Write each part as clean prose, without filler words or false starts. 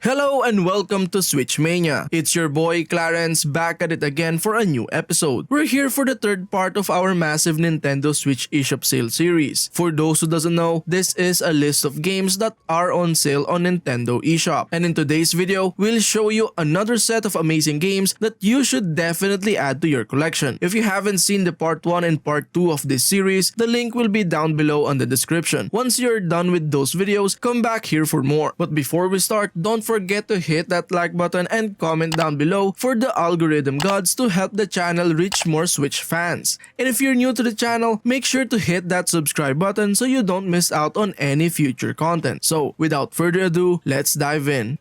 Hello and welcome to Switch Mania. It's your boy Clarence back at it again for a new episode. We're here for the third part of our massive Nintendo Switch eShop sale series. For those who doesn't know, this is a list of games that are on sale on Nintendo eShop. And in today's video, we'll show you another set of amazing games that you should definitely add to your collection. If you haven't seen the part 1 and part 2 of this series, the link will be down below on the description. Once you're done with those videos, come back here for more. But before we start, don't forget to hit that like button and comment down below for the algorithm gods to help the channel reach more Switch fans. And if you're new to the channel, make sure to hit that subscribe button so you don't miss out on any future content. So without further ado, let's dive in.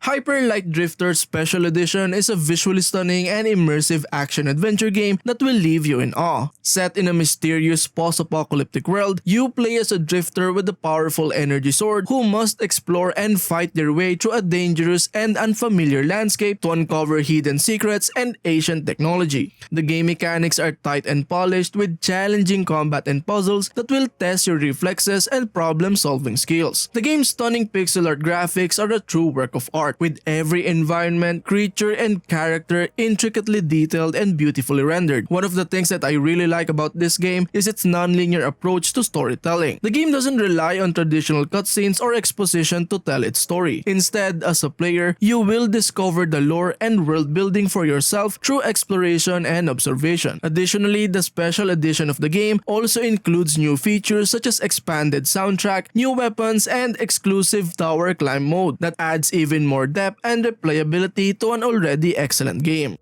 Hyper Light Drifter Special Edition is a visually stunning and immersive action-adventure game that will leave you in awe. Set in a mysterious post-apocalyptic world, you play as a drifter with a powerful energy sword who must explore and fight their way through a dangerous and unfamiliar landscape to uncover hidden secrets and ancient technology. The game mechanics are tight and polished with challenging combat and puzzles that will test your reflexes and problem-solving skills. The game's stunning pixel art graphics are a true work of art, with every environment, creature, and character intricately detailed and beautifully rendered. One of the things that I really like about this game is its non-linear approach to storytelling. The game doesn't rely on traditional cutscenes or exposition to tell its story. Instead, as a player, you will discover the lore and world building for yourself through exploration and observation. Additionally, the special edition of the game also includes new features such as expanded soundtrack, new weapons, and exclusive tower climb mode that adds even more depth and replayability to an already excellent game.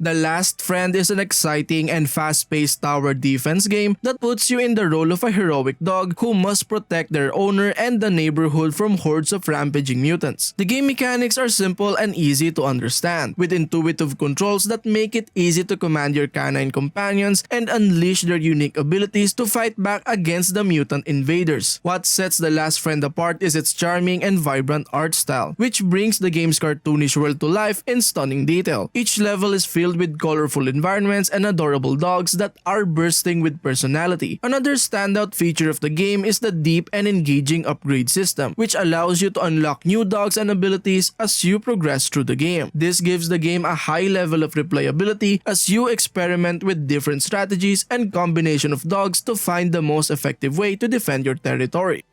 The Last Friend is an exciting and fast-paced tower defense game that puts you in the role of a heroic dog who must protect their owner and the neighborhood from hordes of rampaging mutants. The game mechanics are simple and easy to understand, with intuitive controls that make it easy to command your canine companions and unleash their unique abilities to fight back against the mutant invaders. What sets The Last Friend apart is its charming and vibrant art style, which brings the game's cartoonish world to life in stunning detail. Each level is filled with colorful environments and adorable dogs that are bursting with personality. Another standout feature of the game is the deep and engaging upgrade system, which allows you to unlock new dogs and abilities as you progress through the game. This gives the game a high level of replayability as you experiment with different strategies and combination of dogs to find the most effective way to defend your territory.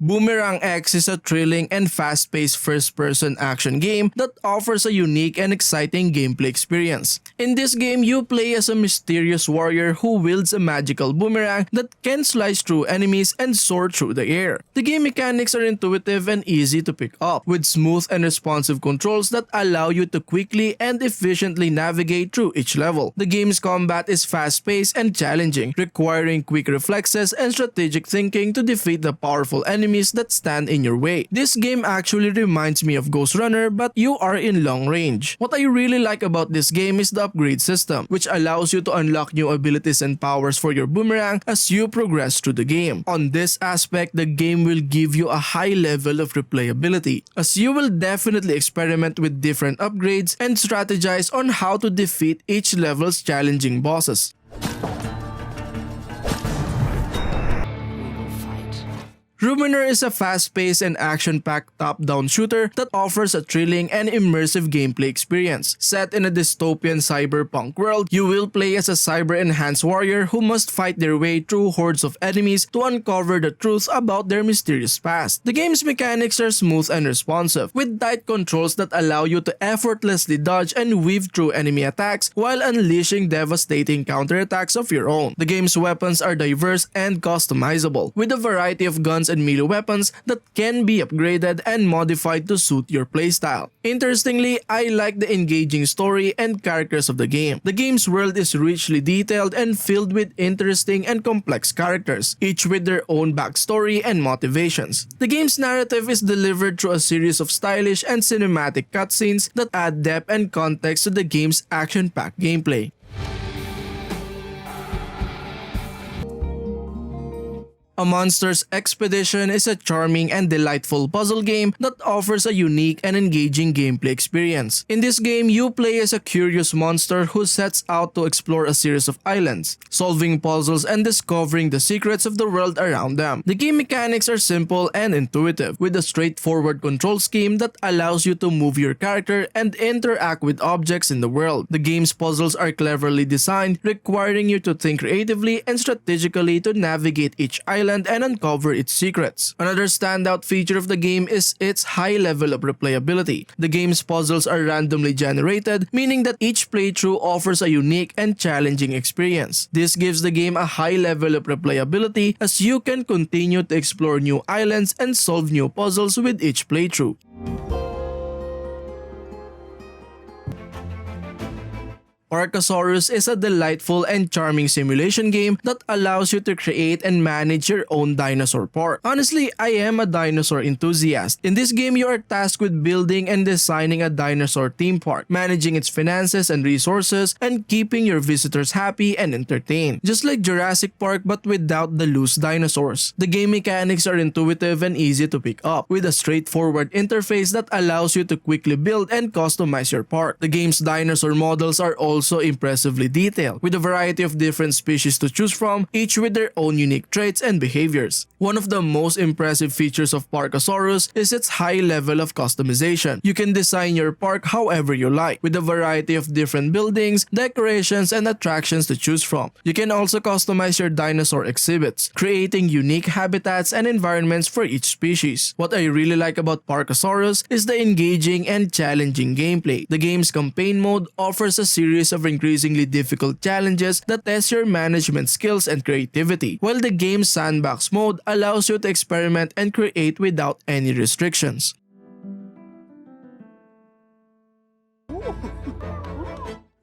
Boomerang X is a thrilling and fast-paced first-person action game that offers a unique and exciting gameplay experience. In this game, you play as a mysterious warrior who wields a magical boomerang that can slice through enemies and soar through the air. The game mechanics are intuitive and easy to pick up, with smooth and responsive controls that allow you to quickly and efficiently navigate through each level. The game's combat is fast-paced and challenging, requiring quick reflexes and strategic thinking to defeat the powerful enemies that stand in your way. This game actually reminds me of Ghost Runner, but you are in long range. What I really like about this game is the upgrade system, which allows you to unlock new abilities and powers for your boomerang as you progress through the game. On this aspect, the game will give you a high level of replayability, as you will definitely experiment with different upgrades and strategize on how to defeat each level's challenging bosses. Ruiner is a fast-paced and action-packed top-down shooter that offers a thrilling and immersive gameplay experience. Set in a dystopian cyberpunk world, you will play as a cyber-enhanced warrior who must fight their way through hordes of enemies to uncover the truth about their mysterious past. The game's mechanics are smooth and responsive, with tight controls that allow you to effortlessly dodge and weave through enemy attacks while unleashing devastating counterattacks of your own. The game's weapons are diverse and customizable, with a variety of guns and melee weapons that can be upgraded and modified to suit your playstyle. Interestingly, I like the engaging story and characters of the game. The game's world is richly detailed and filled with interesting and complex characters, each with their own backstory and motivations. The game's narrative is delivered through a series of stylish and cinematic cutscenes that add depth and context to the game's action-packed gameplay. A Monsters Expedition is a charming and delightful puzzle game that offers a unique and engaging gameplay experience. In this game, you play as a curious monster who sets out to explore a series of islands, solving puzzles and discovering the secrets of the world around them. The game mechanics are simple and intuitive, with a straightforward control scheme that allows you to move your character and interact with objects in the world. The game's puzzles are cleverly designed, requiring you to think creatively and strategically to navigate each island and uncover its secrets. Another standout feature of the game is its high level of replayability. The game's puzzles are randomly generated, meaning that each playthrough offers a unique and challenging experience. This gives the game a high level of replayability as you can continue to explore new islands and solve new puzzles with each playthrough. Parkasaurus is a delightful and charming simulation game that allows you to create and manage your own dinosaur park. Honestly, I am a dinosaur enthusiast. In this game, you are tasked with building and designing a dinosaur theme park, managing its finances and resources, and keeping your visitors happy and entertained. Just like Jurassic Park but without the loose dinosaurs. The game mechanics are intuitive and easy to pick up, with a straightforward interface that allows you to quickly build and customize your park. The game's dinosaur models are also impressively detailed, with a variety of different species to choose from, each with their own unique traits and behaviors. One of the most impressive features of Parkasaurus is its high level of customization. You can design your park however you like, with a variety of different buildings, decorations, and attractions to choose from. You can also customize your dinosaur exhibits, creating unique habitats and environments for each species. What I really like about Parkasaurus is the engaging and challenging gameplay. The game's campaign mode offers a series of increasingly difficult challenges that test your management skills and creativity, while the game's sandbox mode allows you to experiment and create without any restrictions.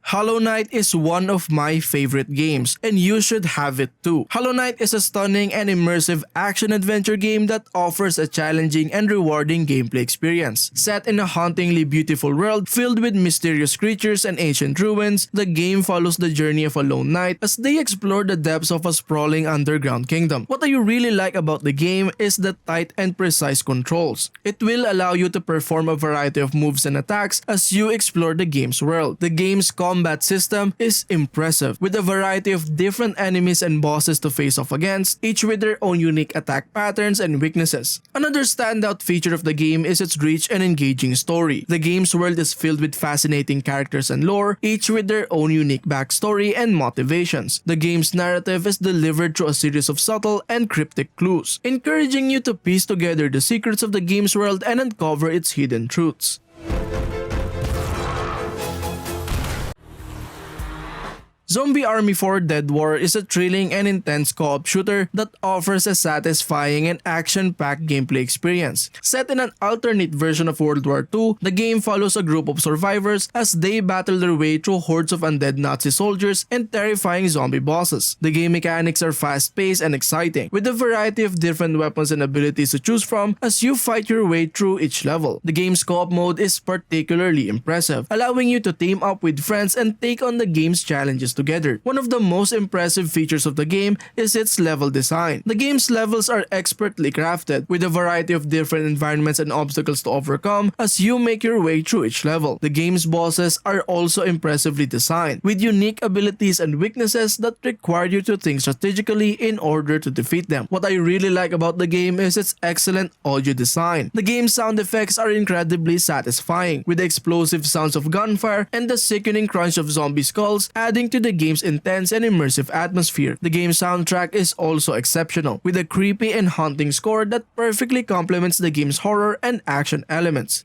Hollow Knight is one of my favorite games, and you should have it too. Hollow Knight is a stunning and immersive action-adventure game that offers a challenging and rewarding gameplay experience. Set in a hauntingly beautiful world filled with mysterious creatures and ancient ruins, the game follows the journey of a lone knight as they explore the depths of a sprawling underground kingdom. What I really like about the game is the tight and precise controls. It will allow you to perform a variety of moves and attacks as you explore the game's world. The game's combat system is impressive, with a variety of different enemies and bosses to face off against, each with their own unique attack patterns and weaknesses. Another standout feature of the game is its rich and engaging story. The game's world is filled with fascinating characters and lore, each with their own unique backstory and motivations. The game's narrative is delivered through a series of subtle and cryptic clues, encouraging you to piece together the secrets of the game's world and uncover its hidden truths. Zombie Army 4 Dead War is a thrilling and intense co-op shooter that offers a satisfying and action-packed gameplay experience. Set in an alternate version of World War II, the game follows a group of survivors as they battle their way through hordes of undead Nazi soldiers and terrifying zombie bosses. The game mechanics are fast-paced and exciting, with a variety of different weapons and abilities to choose from as you fight your way through each level. The game's co-op mode is particularly impressive, allowing you to team up with friends and take on the game's challenges together. One of the most impressive features of the game is its level design. The game's levels are expertly crafted, with a variety of different environments and obstacles to overcome as you make your way through each level. The game's bosses are also impressively designed, with unique abilities and weaknesses that require you to think strategically in order to defeat them. What I really like about the game is its excellent audio design. The game's sound effects are incredibly satisfying, with the explosive sounds of gunfire and the sickening crunch of zombie skulls adding to the game's intense and immersive atmosphere. The game's soundtrack is also exceptional, with a creepy and haunting score that perfectly complements the game's horror and action elements.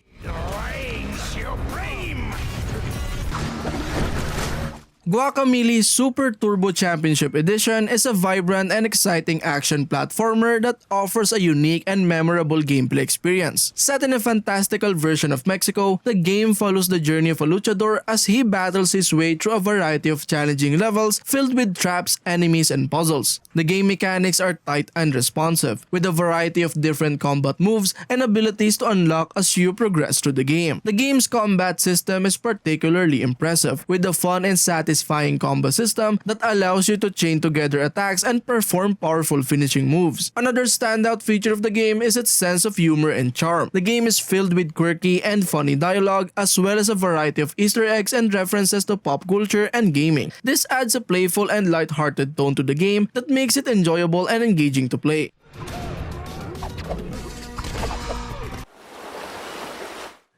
Guacamelee Super Turbo Championship Edition is a vibrant and exciting action platformer that offers a unique and memorable gameplay experience. Set in a fantastical version of Mexico, the game follows the journey of a luchador as he battles his way through a variety of challenging levels filled with traps, enemies, and puzzles. The game mechanics are tight and responsive, with a variety of different combat moves and abilities to unlock as you progress through the game. The game's combat system is particularly impressive, with a fun and satisfying satisfying combo system that allows you to chain together attacks and perform powerful finishing moves. Another standout feature of the game is its sense of humor and charm. The game is filled with quirky and funny dialogue as well as a variety of Easter eggs and references to pop culture and gaming. This adds a playful and light-hearted tone to the game that makes it enjoyable and engaging to play.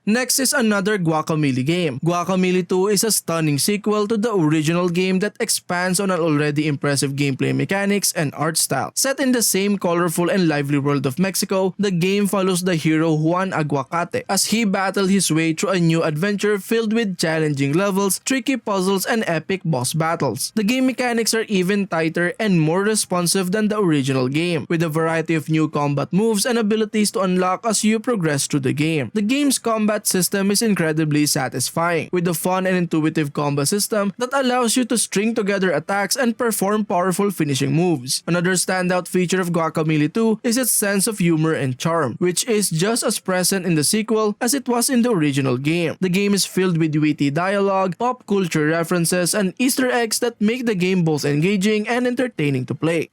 Next is another Guacamelee game. Guacamelee 2 is a stunning sequel to the original game that expands on an already impressive gameplay mechanics and art style. Set in the same colorful and lively world of Mexico, the game follows the hero Juan Aguacate as he battles his way through a new adventure filled with challenging levels, tricky puzzles, and epic boss battles. The game mechanics are even tighter and more responsive than the original game, with a variety of new combat moves and abilities to unlock as you progress through the game. The game's combat system is incredibly satisfying, with a fun and intuitive combo system that allows you to string together attacks and perform powerful finishing moves. Another standout feature of Guacamelee 2 is its sense of humor and charm, which is just as present in the sequel as it was in the original game. The game is filled with witty dialogue, pop culture references, and Easter eggs that make the game both engaging and entertaining to play.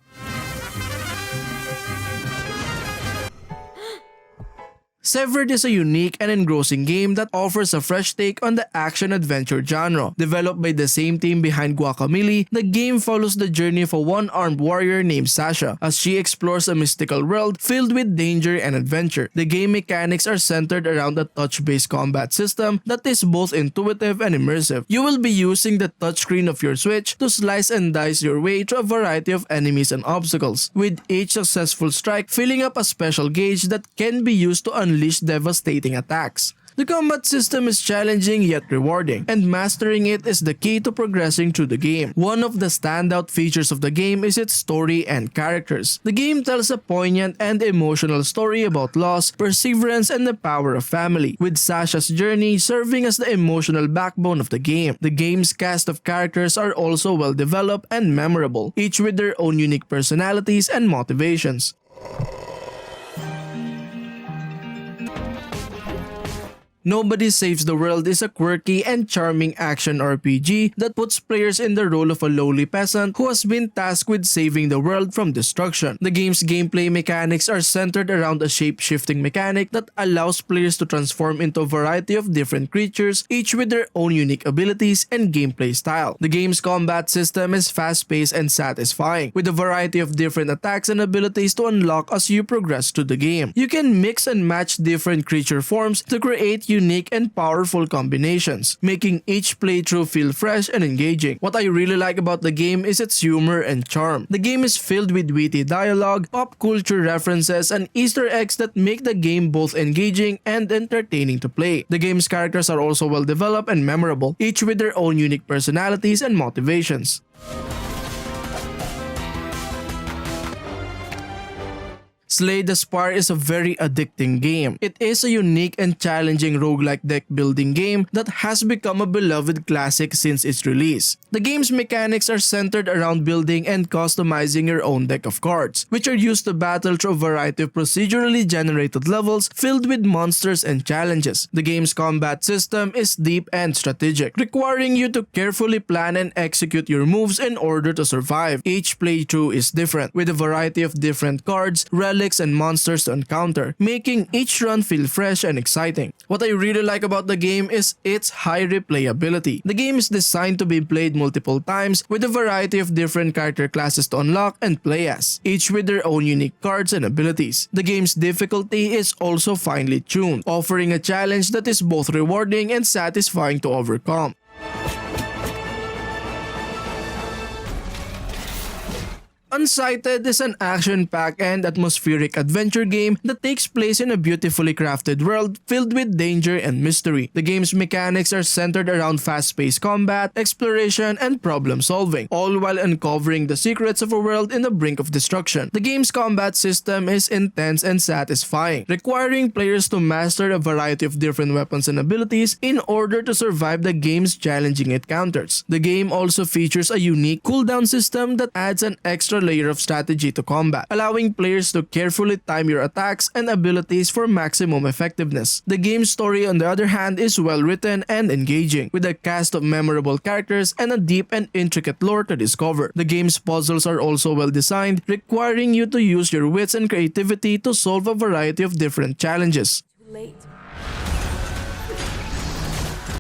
Severed is a unique and engrossing game that offers a fresh take on the action-adventure genre. Developed by the same team behind Guacamelee, the game follows the journey of a one-armed warrior named Sasha as she explores a mystical world filled with danger and adventure. The game mechanics are centered around a touch-based combat system that is both intuitive and immersive. You will be using the touchscreen of your Switch to slice and dice your way through a variety of enemies and obstacles, with each successful strike filling up a special gauge that can be used to unleash devastating attacks. The combat system is challenging yet rewarding, and mastering it is the key to progressing through the game. One of the standout features of the game is its story and characters. The game tells a poignant and emotional story about loss, perseverance, and the power of family, with Sasha's journey serving as the emotional backbone of the game. The game's cast of characters are also well developed and memorable, each with their own unique personalities and motivations. Nobody Saves the World is a quirky and charming action RPG that puts players in the role of a lowly peasant who has been tasked with saving the world from destruction. The game's gameplay mechanics are centered around a shape-shifting mechanic that allows players to transform into a variety of different creatures, each with their own unique abilities and gameplay style. The game's combat system is fast-paced and satisfying, with a variety of different attacks and abilities to unlock as you progress through the game. You can mix and match different creature forms to create unique and powerful combinations, making each playthrough feel fresh and engaging. What I really like about the game is its humor and charm. The game is filled with witty dialogue, pop culture references, and Easter eggs that make the game both engaging and entertaining to play. The game's characters are also well developed and memorable, each with their own unique personalities and motivations. Slay the Spire is a very addicting game. It is a unique and challenging roguelike deck building game that has become a beloved classic since its release. The game's mechanics are centered around building and customizing your own deck of cards, which are used to battle through a variety of procedurally generated levels filled with monsters and challenges. The game's combat system is deep and strategic, requiring you to carefully plan and execute your moves in order to survive. Each playthrough is different, with a variety of different cards, relics, and monsters to encounter, making each run feel fresh and exciting. What I really like about the game is its high replayability. The game is designed to be played multiple times with a variety of different character classes to unlock and play as, each with their own unique cards and abilities. The game's difficulty is also finely tuned, offering a challenge that is both rewarding and satisfying to overcome. UNSIGHTED is an action-packed and atmospheric adventure game that takes place in a beautifully crafted world filled with danger and mystery. The game's mechanics are centered around fast-paced combat, exploration, and problem-solving, all while uncovering the secrets of a world in the brink of destruction. The game's combat system is intense and satisfying, requiring players to master a variety of different weapons and abilities in order to survive the game's challenging encounters. The game also features a unique cooldown system that adds an extra layer of strategy to combat, allowing players to carefully time your attacks and abilities for maximum effectiveness. The game's story, on the other hand, is well written and engaging, with a cast of memorable characters and a deep and intricate lore to discover. The game's puzzles are also well designed, requiring you to use your wits and creativity to solve a variety of different challenges. Late.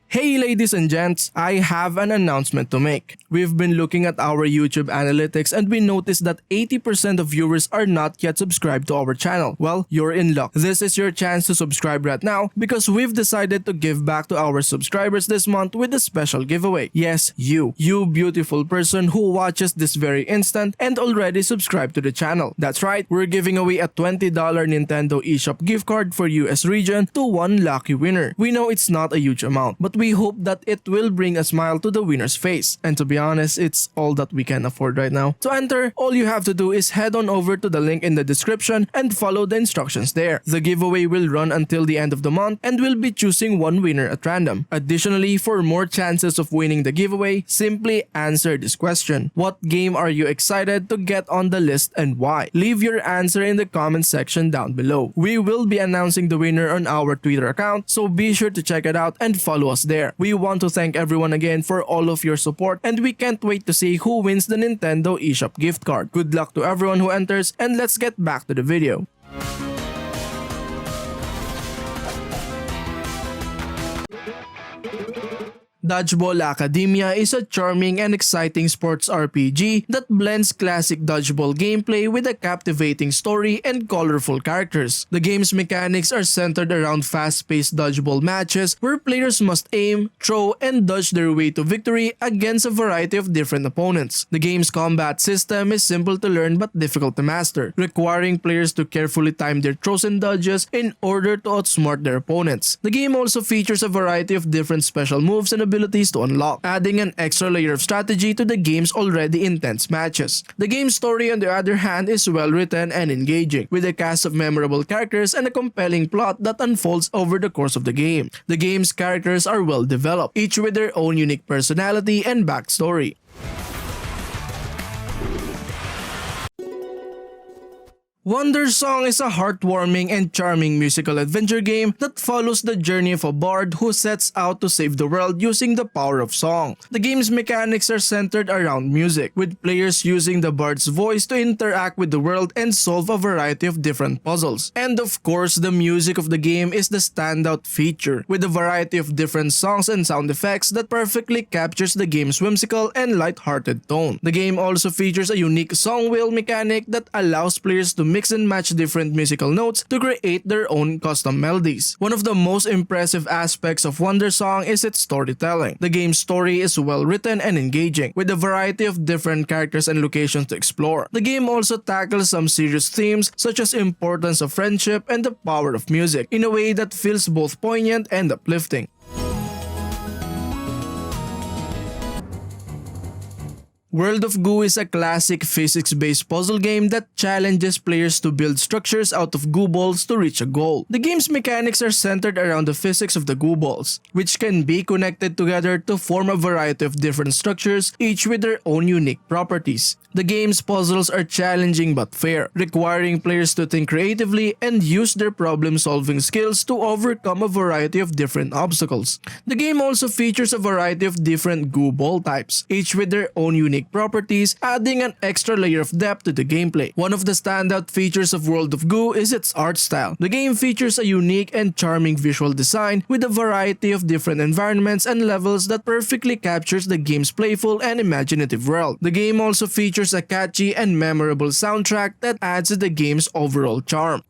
Hey ladies and gents, I have an announcement to make. We've been looking at our YouTube analytics and we noticed that 80% of viewers are not yet subscribed to our channel. Well, you're in luck. This is your chance to subscribe right now because we've decided to give back to our subscribers this month with a special giveaway. Yes, you beautiful person who watches this very instant and already subscribed to the channel. That's right, we're giving away a $20 Nintendo eShop gift card for US region to one lucky winner. We know it's not a huge amount, but we hope that it will bring a smile to the winner's face. And to be honest, it's all that we can afford right now. To enter, all you have to do is head on over to the link in the description and follow the instructions there. The giveaway will run until the end of the month and we'll be choosing one winner at random. Additionally, for more chances of winning the giveaway, simply answer this question. What game are you excited to get on the list and why? Leave your answer in the comment section down below. We will be announcing the winner on our Twitter account, so be sure to check it out and follow us there. We want to thank everyone again for all of your support and we can't wait to see who wins the Nintendo eShop gift card. Good luck to everyone who enters and let's get back to the video. Dodgeball Academia is a charming and exciting sports RPG that blends classic dodgeball gameplay with a captivating story and colorful characters. The game's mechanics are centered around fast-paced dodgeball matches where players must aim, throw, and dodge their way to victory against a variety of different opponents. The game's combat system is simple to learn but difficult to master, requiring players to carefully time their throws and dodges in order to outsmart their opponents. The game also features a variety of different special moves and abilities to unlock, adding an extra layer of strategy to the game's already intense matches. The game's story, on the other hand, is well written and engaging, with a cast of memorable characters and a compelling plot that unfolds over the course of the game. The game's characters are well developed, each with their own unique personality and backstory. Wandersong is a heartwarming and charming musical adventure game that follows the journey of a bard who sets out to save the world using the power of song. The game's mechanics are centered around music, with players using the bard's voice to interact with the world and solve a variety of different puzzles. And of course, the music of the game is the standout feature, with a variety of different songs and sound effects that perfectly captures the game's whimsical and light-hearted tone. The game also features a unique song wheel mechanic that allows players to mix and match different musical notes to create their own custom melodies. One of the most impressive aspects of Wandersong is its storytelling. The game's story is well written and engaging, with a variety of different characters and locations to explore. The game also tackles some serious themes such as importance of friendship and the power of music in a way that feels both poignant and uplifting. World of Goo is a classic physics-based puzzle game that challenges players to build structures out of goo balls to reach a goal. The game's mechanics are centered around the physics of the goo balls, which can be connected together to form a variety of different structures, each with their own unique properties. The game's puzzles are challenging but fair, requiring players to think creatively and use their problem-solving skills to overcome a variety of different obstacles. The game also features a variety of different goo ball types, each with their own unique properties, adding an extra layer of depth to the gameplay. One of the standout features of World of Goo is its art style. The game features a unique and charming visual design with a variety of different environments and levels that perfectly captures the game's playful and imaginative world. The game also features a catchy and memorable soundtrack that adds to the game's overall charm.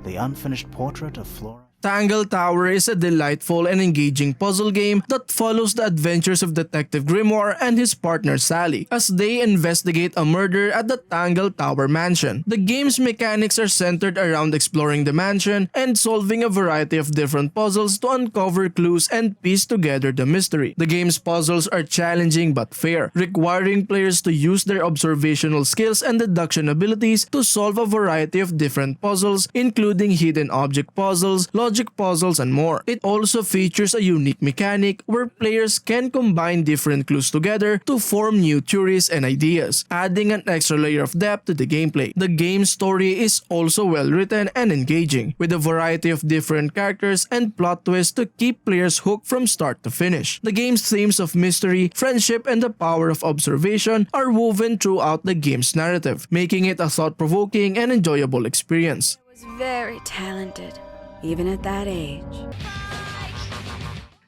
The Unfinished Portrait of Flora. Tangle Tower is a delightful and engaging puzzle game that follows the adventures of Detective Grimoire and his partner Sally as they investigate a murder at the Tangle Tower mansion. The game's mechanics are centered around exploring the mansion and solving a variety of different puzzles to uncover clues and piece together the mystery. The game's puzzles are challenging but fair, requiring players to use their observational skills and deduction abilities to solve a variety of different puzzles, including hidden object puzzles, logic logic puzzles, and more. It also features a unique mechanic where players can combine different clues together to form new theories and ideas, adding an extra layer of depth to the gameplay. The game's story is also well written and engaging, with a variety of different characters and plot twists to keep players hooked from start to finish. The game's themes of mystery, friendship, and the power of observation are woven throughout the game's narrative, making it a thought-provoking and enjoyable experience. I was very talented, even at that age.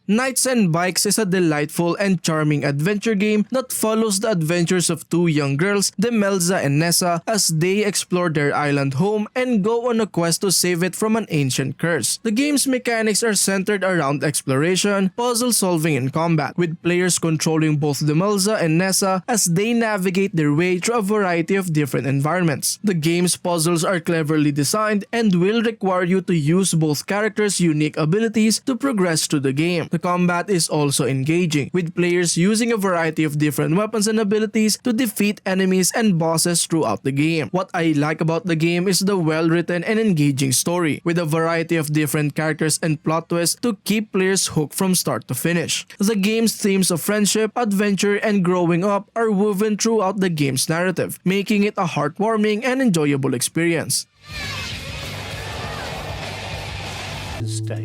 Knights and Bikes is a delightful and charming adventure game that follows the adventures of two young girls, Demelza and Nessa, as they explore their island home and go on a quest to save it from an ancient curse. The game's mechanics are centered around exploration, puzzle solving, and combat, with players controlling both Demelza and Nessa as they navigate their way through a variety of different environments. The game's puzzles are cleverly designed and will require you to use both characters' unique abilities to progress through the game. The combat is also engaging, with players using a variety of different weapons and abilities to defeat enemies and bosses throughout the game. What I like about the game is the well-written and engaging story, with a variety of different characters and plot twists to keep players hooked from start to finish. The game's themes of friendship, adventure, and growing up are woven throughout the game's narrative, making it a heartwarming and enjoyable experience.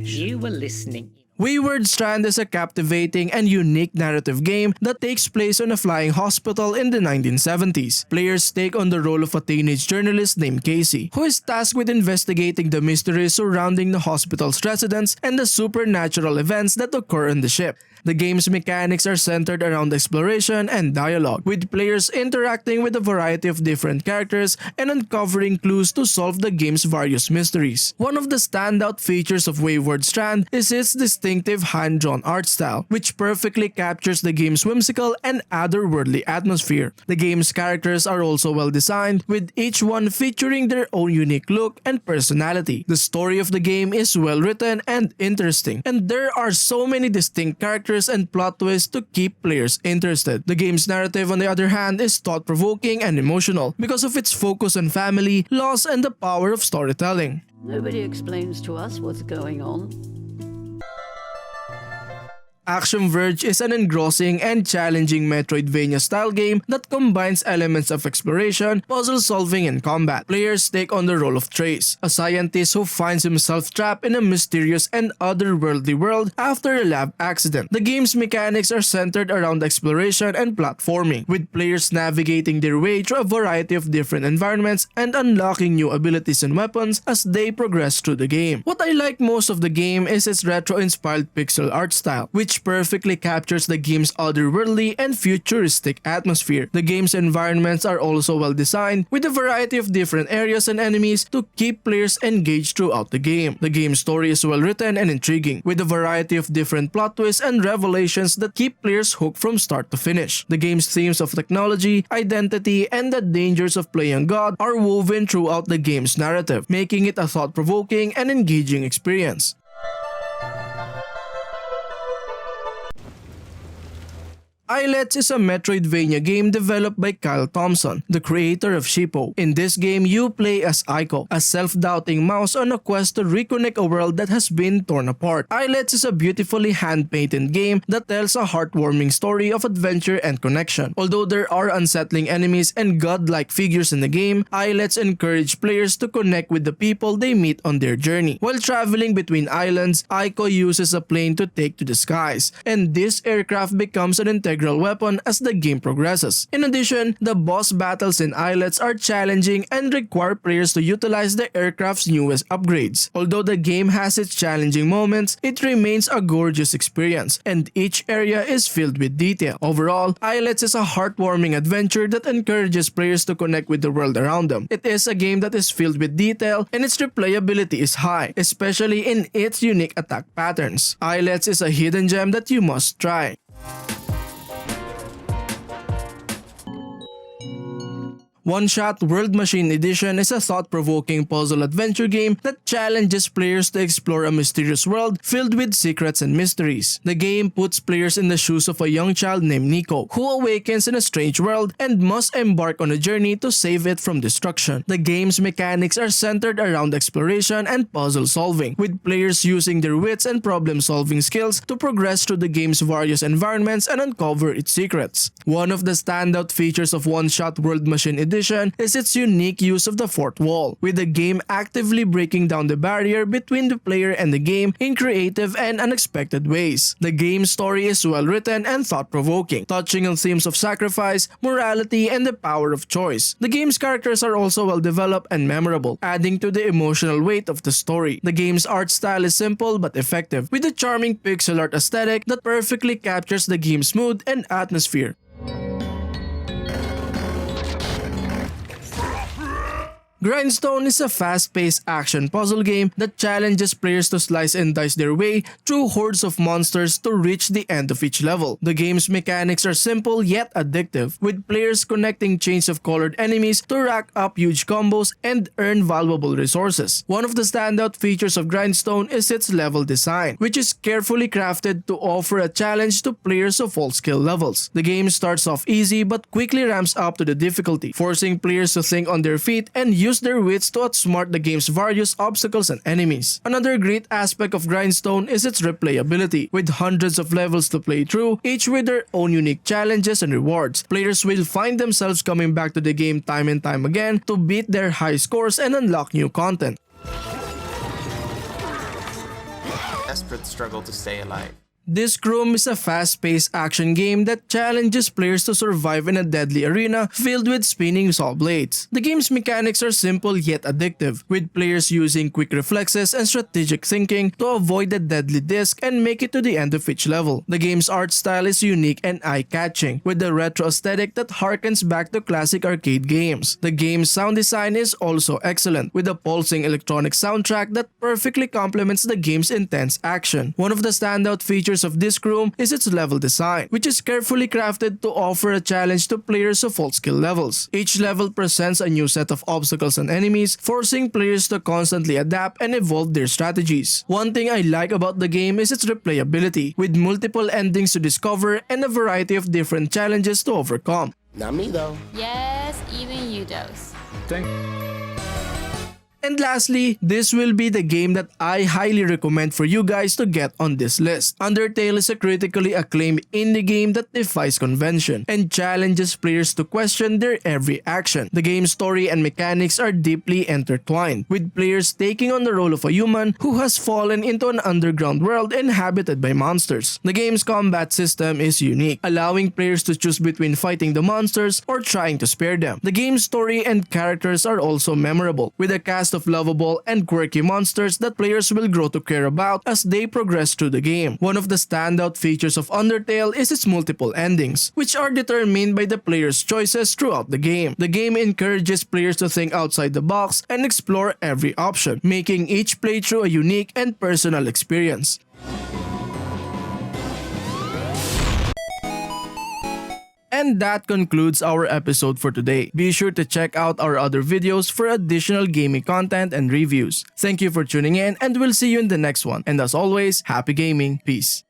You were listening. Wayward Strand is a captivating and unique narrative game that takes place on a flying hospital in the 1970s. Players take on the role of a teenage journalist named Casey, who is tasked with investigating the mysteries surrounding the hospital's residents and the supernatural events that occur on the ship. The game's mechanics are centered around exploration and dialogue, with players interacting with a variety of different characters and uncovering clues to solve the game's various mysteries. One of the standout features of Wayward Strand is its distinctive hand-drawn art style, which perfectly captures the game's whimsical and otherworldly atmosphere. The game's characters are also well designed, with each one featuring their own unique look and personality. The story of the game is well written and interesting, and there are so many distinct characters and plot twists to keep players interested. The game's narrative, on the other hand, is thought-provoking and emotional because of its focus on family, loss, and the power of storytelling. Nobody explains to us what's going on. Axiom Verge is an engrossing and challenging Metroidvania-style game that combines elements of exploration, puzzle solving, and combat. Players take on the role of Trace, a scientist who finds himself trapped in a mysterious and otherworldly world after a lab accident. The game's mechanics are centered around exploration and platforming, with players navigating their way through a variety of different environments and unlocking new abilities and weapons as they progress through the game. What I like most of the game is its retro-inspired pixel art style, which perfectly captures the game's otherworldly and futuristic atmosphere. The game's environments are also well designed, with a variety of different areas and enemies to keep players engaged throughout the game. The game's story is well written and intriguing, with a variety of different plot twists and revelations that keep players hooked from start to finish. The game's themes of technology, identity, and the dangers of playing God are woven throughout the game's narrative, making it a thought-provoking and engaging experience. Islets is a Metroidvania game developed by Kyle Thompson, the creator of Eshop. In this game, you play as Aiko, a self-doubting mouse on a quest to reconnect a world that has been torn apart. Islets is a beautifully hand-painted game that tells a heartwarming story of adventure and connection. Although there are unsettling enemies and godlike figures in the game, Islets encourage players to connect with the people they meet on their journey. While traveling between islands, Aiko uses a plane to take to the skies, and this aircraft becomes an integral weapon as the game progresses. In addition, the boss battles in Islets are challenging and require players to utilize the aircraft's newest upgrades. Although the game has its challenging moments, it remains a gorgeous experience, and each area is filled with detail. Overall, Islets is a heartwarming adventure that encourages players to connect with the world around them. It is a game that is filled with detail, and its replayability is high, especially in its unique attack patterns. Islets is a hidden gem that you must try. OneShot World Machine Edition is a thought-provoking puzzle adventure game that challenges players to explore a mysterious world filled with secrets and mysteries. The game puts players in the shoes of a young child named Nico, who awakens in a strange world and must embark on a journey to save it from destruction. The game's mechanics are centered around exploration and puzzle solving, with players using their wits and problem-solving skills to progress through the game's various environments and uncover its secrets. One of the standout features of OneShot World Machine Edition is its unique use of the fourth wall, with the game actively breaking down the barrier between the player and the game in creative and unexpected ways. The game's story is well written and thought-provoking, touching on themes of sacrifice, morality, and the power of choice. The game's characters are also well developed and memorable, adding to the emotional weight of the story. The game's art style is simple but effective, with a charming pixel art aesthetic that perfectly captures the game's mood and atmosphere. Grindstone is a fast-paced action puzzle game that challenges players to slice and dice their way through hordes of monsters to reach the end of each level. The game's mechanics are simple yet addictive, with players connecting chains of colored enemies to rack up huge combos and earn valuable resources. One of the standout features of Grindstone is its level design, which is carefully crafted to offer a challenge to players of all skill levels. The game starts off easy but quickly ramps up to the difficulty, forcing players to think on their feet and use their wits to outsmart the game's various obstacles and enemies. Another great aspect of Grindstone is its replayability, with hundreds of levels to play through, each with their own unique challenges and rewards. Players will find themselves coming back to the game time and time again to beat their high scores and unlock new content. Desperate struggle to stay alive. Disc Room is a fast-paced action game that challenges players to survive in a deadly arena filled with spinning saw blades. The game's mechanics are simple yet addictive, with players using quick reflexes and strategic thinking to avoid the deadly disc and make it to the end of each level. The game's art style is unique and eye-catching, with a retro aesthetic that harkens back to classic arcade games. The game's sound design is also excellent, with a pulsing electronic soundtrack that perfectly complements the game's intense action. One of the standout features of Disc Room is its level design, which is carefully crafted to offer a challenge to players of all skill levels. Each level presents a new set of obstacles and enemies, forcing players to constantly adapt and evolve their strategies. One thing I like about the game is its replayability, with multiple endings to discover and a variety of different challenges to overcome. Not me though. Yes, even you dose. And lastly, this will be the game that I highly recommend for you guys to get on this list. Undertale is a critically acclaimed indie game that defies convention and challenges players to question their every action. The game's story and mechanics are deeply intertwined, with players taking on the role of a human who has fallen into an underground world inhabited by monsters. The game's combat system is unique, allowing players to choose between fighting the monsters or trying to spare them. The game's story and characters are also memorable, with a cast of lovable and quirky monsters that players will grow to care about as they progress through the game. One of the standout features of Undertale is its multiple endings, which are determined by the player's choices throughout the game. The game encourages players to think outside the box and explore every option, making each playthrough a unique and personal experience. And that concludes our episode for today. Be sure to check out our other videos for additional gaming content and reviews. Thank you for tuning in, and we'll see you in the next one. And as always, happy gaming. Peace.